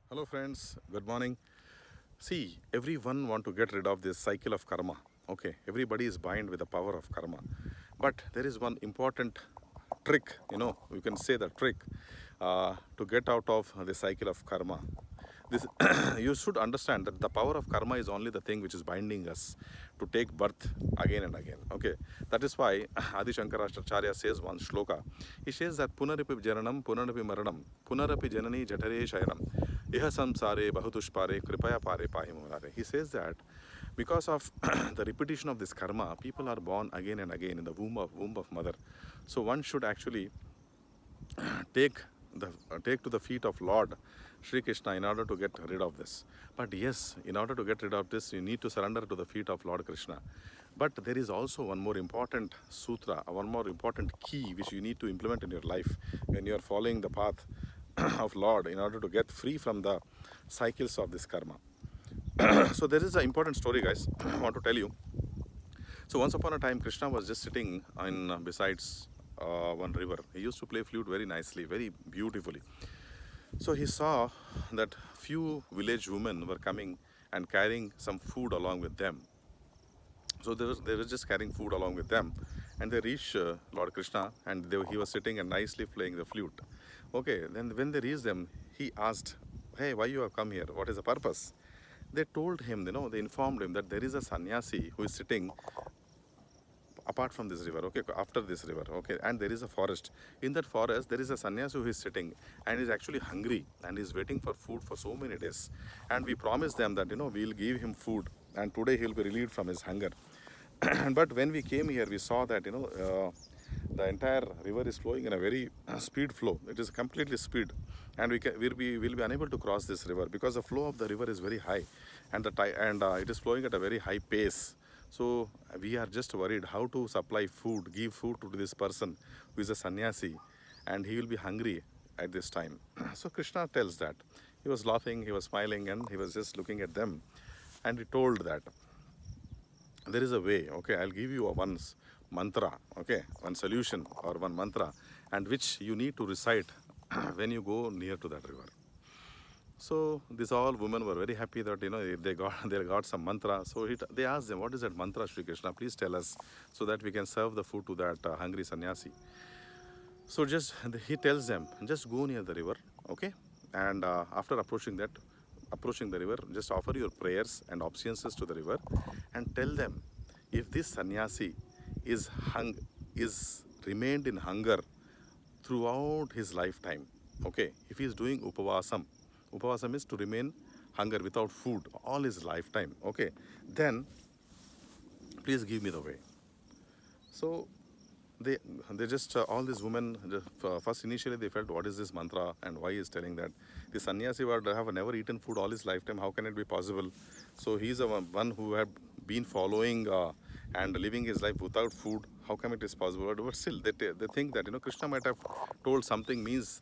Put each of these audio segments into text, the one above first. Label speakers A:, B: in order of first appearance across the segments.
A: Hello friends, good morning. See, everyone want to get rid of this cycle of karma. Okay, everybody is bind with the power of karma. But there is one important trick, you can say the trick to get out of the cycle of karma. This you should understand that the power of karma is only the thing which is binding us to take birth again and again. Okay, that is why Adi Shankaracharya says one shloka. He says that punarapi jananam, punarapi maranam, punarapi janani jatare shayanam, iha samsare bahutushpare kripaya pare pahi murare. He says that because of the repetition of this karma, people are born again and again in the womb of mother. So one should actually take take to the feet of Lord Sri Krishna in order to get rid of this. But yes, in order to get rid of this, you need to surrender to the feet of Lord Krishna. But there is also one more important sutra, one more important key which you need to implement in your life when you are following the path of Lord in order to get free from the cycles of this karma. So there is an important story, guys. I want to tell you. So once upon a time, Krishna was just sitting in besides one river. He used to play flute very nicely, very beautifully. So he saw that few village women were coming and carrying some food along with them. So they were just carrying food along with them, and they reached Lord Krishna, and he was sitting and nicely playing the flute. Okay, then when they reached them, he asked, "Hey, why you have come here? What is the purpose?" They told him, they informed him that there is a sannyasi who is sitting apart from this river, okay, after this river, okay, and there is a forest. In that forest there is a sannyasi who is sitting and is actually hungry and is waiting for food for so many days, and we promised them that we'll give him food, and today he'll be relieved from his hunger. But when we came here, we saw that the entire river is flowing in a very speed flow. It is completely speed, and we'll be unable to cross this river because the flow of the river is very high, and it is flowing at a very high pace. So we are just worried how to supply food, give food to this person who is a sannyasi, and he will be hungry at this time. So Krishna tells that. He was laughing, he was smiling, and he was just looking at them, and he told that there is a way. Okay, I'll give you a mantra. Okay, one solution or one mantra, and which you need to recite when you go near to that river. So these all women were very happy that they got some mantra. So they asked them, "What is that mantra, Sri Krishna? Please tell us, so that we can serve the food to that hungry sannyasi." So just he tells them, just go near the river, okay, and after approaching the river, just offer your prayers and obeisances to the river, and tell them, if this sannyasi is is remained in hunger throughout his lifetime, okay, if he is doing upavasam is to remain hunger without food all his lifetime, okay, then please give me the way. So they they just all these women first initially they felt, what is this mantra and why he is telling that? The sannyasi would have never eaten food all his lifetime, how can it be possible? So he's a one who had been following and living his life without food, how come it is possible? But still they think that Krishna might have told something, means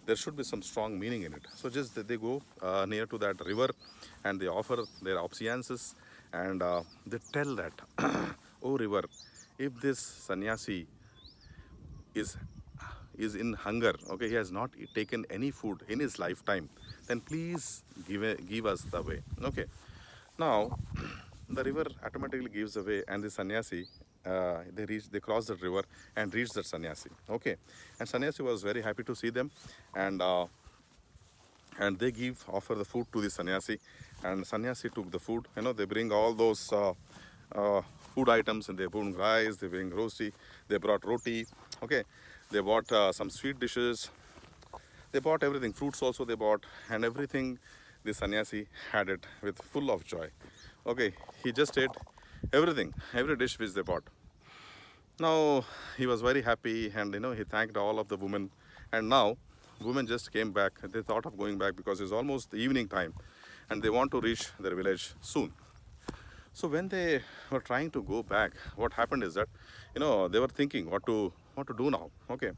A: there should be some strong meaning in it. So just they go near to that river, and they offer their obeisances, and they tell that, "Oh river, if this sannyasi is in hunger, okay, he has not taken any food in his lifetime, then please give us the way." Okay, now the river automatically gives the way, and the sannyasi they cross the river and reach the sannyasi. Okay, and sannyasi was very happy to see them, and they offer the food to the sannyasi, and sannyasi took the food. They bring all those uh, food items, and they bring rice, they bring roti, they brought roti, okay, they bought some sweet dishes, they bought everything, fruits also they bought, and everything. The sannyasi had it with full of joy. Okay, he just ate everything, every dish which they bought. Now he was very happy, and he thanked all of the women. And now women just came back. They thought of going back because it's almost the evening time, and they want to reach their village soon. So when they were trying to go back, what happened is that they were thinking what to do now. Okay,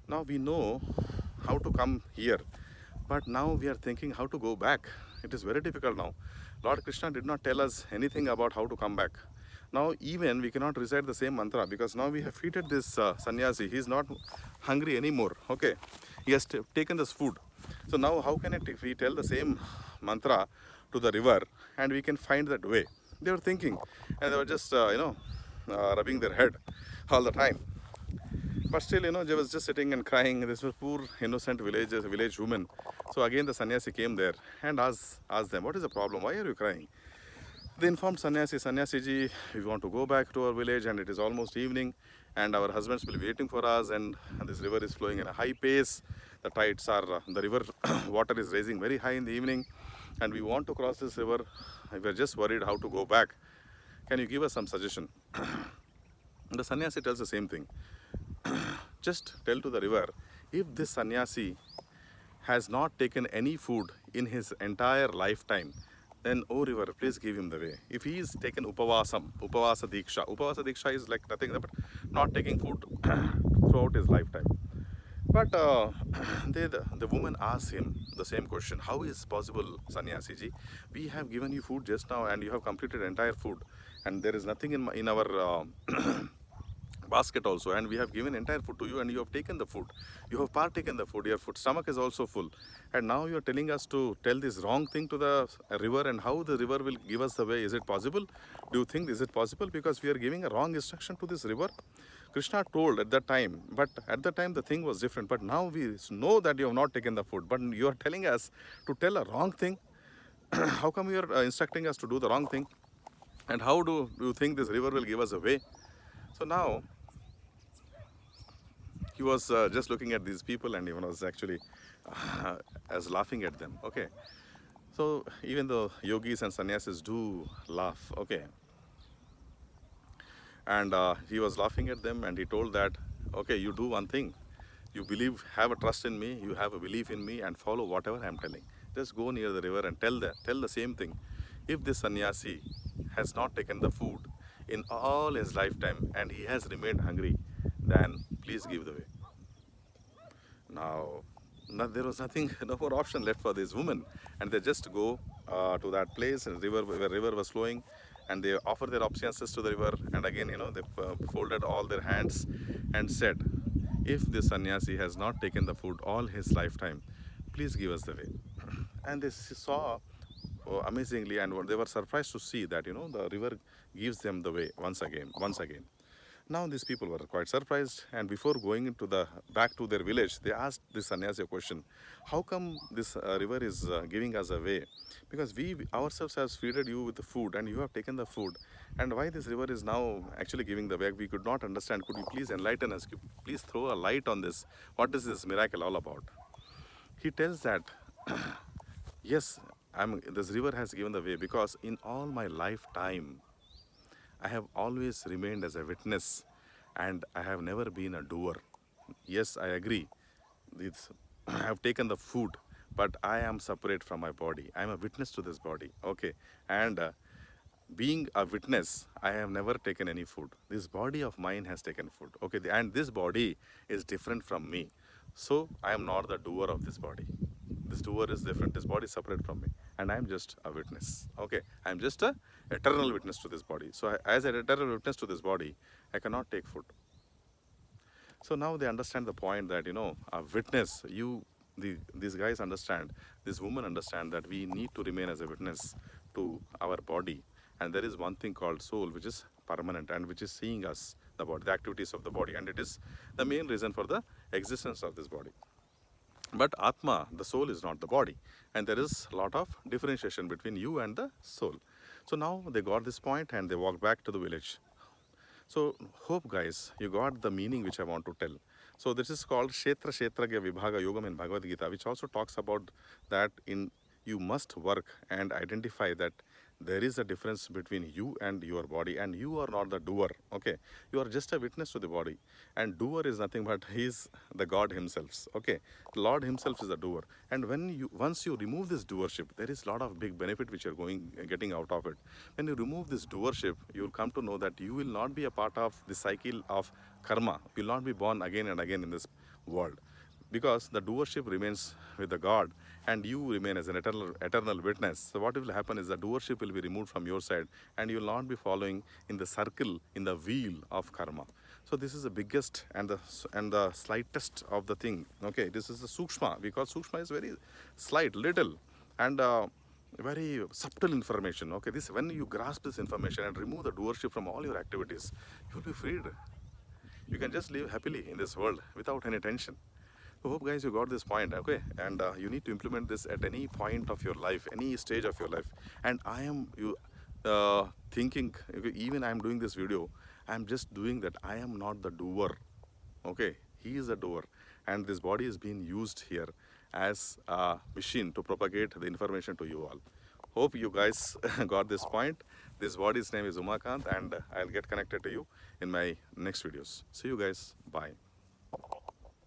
A: now we know how to come here, but now we are thinking how to go back. It is very difficult now. Lord Krishna did not tell us anything about how to come back. Now even we cannot recite the same mantra because now we have feeded this sannyasi. He is not hungry anymore. Okay, he has taken this food. So now how can it, if we tell the same mantra to the river and we can find that way? They were thinking, and they were just, rubbing their head all the time. But still, they was just sitting and crying. This was poor, innocent village woman. So again, the sannyasi came there and asked them, what is the problem? Why are you crying? They informed Sannyasi ji, we want to go back to our village and it is almost evening and our husbands will be waiting for us, and this river is flowing at a high pace. The tides are, the river water is rising very high in the evening and we want to cross this river. We are just worried how to go back. Can you give us some suggestion? The sannyasi tells the same thing. Just tell to the river, if this sannyasi has not taken any food in his entire lifetime, then, oh river, please give him the way. If he is taken upavasa diksha is like nothing but not taking food throughout his lifetime. But the woman asked him the same question. How is possible, sannyasi ji? We have given you food just now and you have completed entire food. And there is nothing in our basket also, and we have given entire food to you and you have taken the food, you have partaken the food, your food stomach is also full, and now you are telling us to tell this wrong thing to the river, and how the river will give us the way? Is it possible? Do you think, is it possible? Because we are giving a wrong instruction to this river. Krishna told at that time, but at that time the thing was different, but now we know that you have not taken the food, but you are telling us to tell a wrong thing. How come you are instructing us to do the wrong thing? And how do you think this river will give us a way? So now he was just looking at these people and even was actually as laughing at them. Okay, so even though yogis and sannyasis do laugh, okay, and he was laughing at them and he told that, okay, you do one thing, you believe, have a trust in me, you have a belief in me and follow whatever I'm telling. Just go near the river and tell the same thing. If this sannyasi has not taken the food in all his lifetime and he has remained hungry, then please give the way. Now, there was nothing, no more option left for this woman, and they just go to that place, and river where river was flowing, and they offer their obeisances to the river, and again, they folded all their hands and said, if this sannyasi has not taken the food all his lifetime, please give us the way. And they saw, amazingly, and they were surprised to see that the river gives them the way once again. Now these people were quite surprised, and before going into the back to their village, they asked this sannyasi a question: how come this river is giving us a way? Because we ourselves have feeded you with the food and you have taken the food, and why this river is now actually giving the way? We could not understand. Could you please enlighten us? Could you please throw a light on this? What is this miracle all about? He tells that yes, this river has given the way because in all my lifetime I have always remained as a witness and I have never been a doer. Yes, I agree. I have taken the food, but I am separate from my body. I am a witness to this body. Okay. And being a witness, I have never taken any food. This body of mine has taken food. Okay. And this body is different from me. So I am not the doer of this body. This doer is different. This body is separate from me, and I am just a witness. Okay, I am just a eternal witness to this body. So as an eternal witness to this body, I cannot take food. So now they understand the point that a witness. These guys understand. This woman understand that we need to remain as a witness to our body, and there is one thing called soul, which is permanent and which is seeing us, the body, the activities of the body, and it is the main reason for the existence of this body. But Atma, the soul, is not the body. And there is a lot of differentiation between you and the soul. So now they got this point and they walked back to the village. So hope guys, you got the meaning which I want to tell. So this is called Kshetra Kshetragya Vibhaga Yogam in Bhagavad Gita, which also talks about that you must work and identify that there is a difference between you and your body, and you are not the doer. Okay, you are just a witness to the body, and doer is nothing but he is the God himself. Okay, the Lord himself is the doer, and once you remove this doership, there is a lot of big benefit which you are getting out of it. When you remove this doership, you will come to know that you will not be a part of the cycle of karma. You will not be born again and again in this world, because the doership remains with the God and you remain as an eternal witness. So what will happen is the doership will be removed from your side and you will not be following in the circle, in the wheel of karma. So this is the biggest and the slightest of the thing. Okay, this is the sukshma, because sukshma is very slight, little, and very subtle information. Okay, this when you grasp this information and remove the doership from all your activities, you will be freed. You can just live happily in this world without any tension. So hope guys you got this point, okay? And you need to implement this at any point of your life, any stage of your life. And I am thinking, okay, even I am doing this video, I am just doing that. I am not the doer, okay? He is the doer, and this body is being used here as a machine to propagate the information to you all. Hope you guys got this point. This body's name is Umakant, and I'll get connected to you in my next videos. See you guys. Bye.